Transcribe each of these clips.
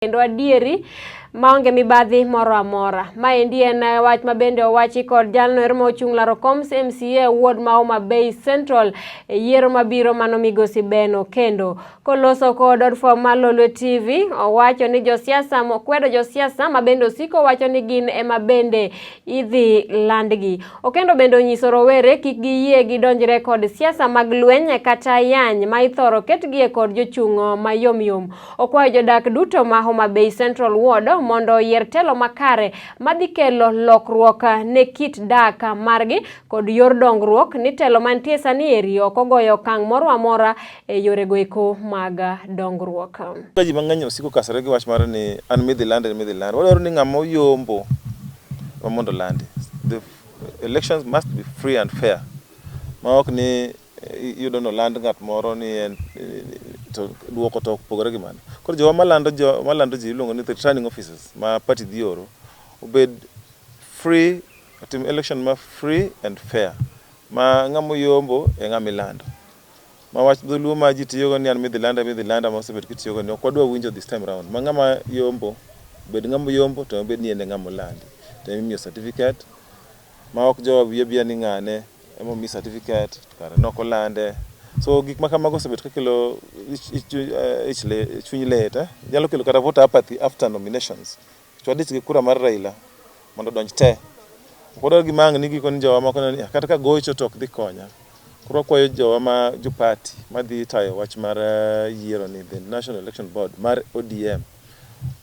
kendo adieri maonge mibadhi moro amora. Maendi en wach mabende owachi kod jalno ma ochung' laro Coms MCA ward ma Homabay Central yiero mabiro mano migosi Beno kendo koloso kod od fwambo mar Lolwe TV owacho ni josiasa mokwedo josiasa mabende osiko wacho ni gin ema bende idhi landgi. Okendo bende onyiso rowere kik giyie gidonjre kod siasa mag lweny kata yany ma ithoro ketgie kod jochung' mayomyom. Okwayo jodak duto ma Homabay Central Ward mondo yier telo makare madhi kelo lokruok ne kit dak margi kod yor dongruok ni telo mantie sani eri ok ogoyo okang' moro amora e yore goeko mag dongruok. Ji mang'eny osiko kasore gi wach mar ni an midhi land. Wadwaro ni ng'ama oyombo mondo landi. The elections must be free and fair. Ma ok ni yudo no land ng'at moro ni en to duoko to pogore gi mano. Koro jowa malando ji iluongo ni the returning officers ma party dhi oro obed free, tim election ma free and fair. Ma ng'ama oyombo e ng'ama ilando. Ma wach dholuo ma ji tiyogo ni an midhi landa ma osebet kitiyogo ni ok wadwa winjo this time round. Ma ng'ama yombo bed ng'ama yombo to bed ni en ng'ama landi. To imiyo certificate ma ok jowa wiye ni ng'ane emo mi certificate kare nok olande. So gik makamago osebet kakelo chuny lit, nyalo kelo kata voter apathy after nominations. Chwadich gi kura mar Raila mondo donj te. Kodwa gi mang' ni giko ni jowa moko ni kata ka gocho to ok dhi konya. Koro kwayo jowa ma jo party madhi tayo wach mar yiero ni the National Election Board mar ODM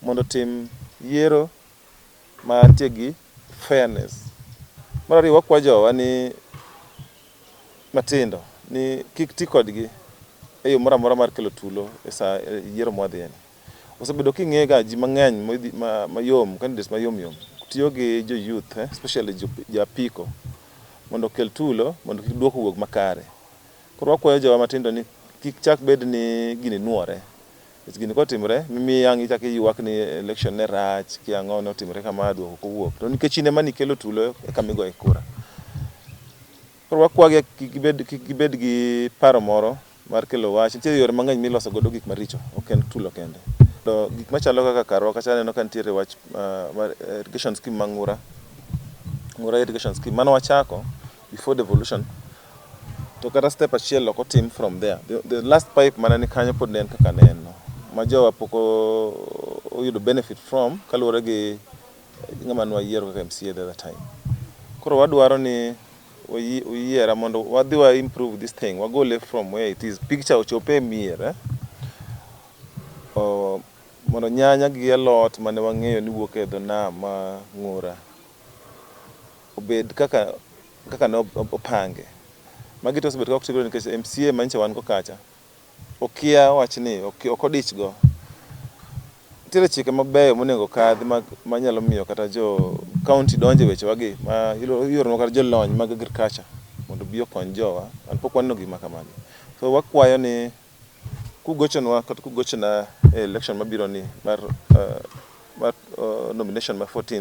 mondo tim yiero ma nitie gi fairness. Mar ariyo wakwayo jowa ni matindo ni kik ti kodgi e yo moro amora mar kelo tulo e sa yiero mwadhieni. Osebedo king'e ga ji mang'eny mayom, candidates mayom tiyo gi jo youth, especially jo apiko mondo kel tulo mondo kik duoko wuog makare. Koro wakwayo jowa matindo ni kik chak bed ni gini nuore. Gini kotimre mimi yang ichak iyuak ni election ne rach ki ang'o ne otimre kama duoko kowuok. To nikech ine mani kelo tulo e kamigo e kura. Koro wakwagi kik gibed gi paro moro mar kelo wach. Nitie yore mang'eny miloso godo gik maricho, ok en tulo kende. To gik machalo kaka karwa kacha neno ka nitiere wach mar irrigation scheme mang'ura irrigation scheme mano wachako before devolution. To kata step achiel ok otim from there. The last pipe mana ni kanyo pod ne en kaka neno. Ma jowa poko oyudo benefit from kaluwore gi ng'ama nwa yiero kaka MCA the other time. Koro wadwaro ni uyiera mondo wadhi wa improve this thing, wagole from where it is. Picture ochope mier mondo nyanya gi alot mane wang'eyo ni wuok e dho nam ma ng'ura obed kaka ne opange. Magi to osebet ka ok tigo nikech MCA manyicha wan go kacha okia wach ni ok odich go. Nitiere chike mabeyo monego kadhi manyalo miyo kata jo county donje weche wagi ma ioro kata jolony mag agriculture mondo bi okony jowa. An pok waneno gima kamano. So wakwayo ni kugochonwa kata kugochona election mabiro ni mar nomination ma 14th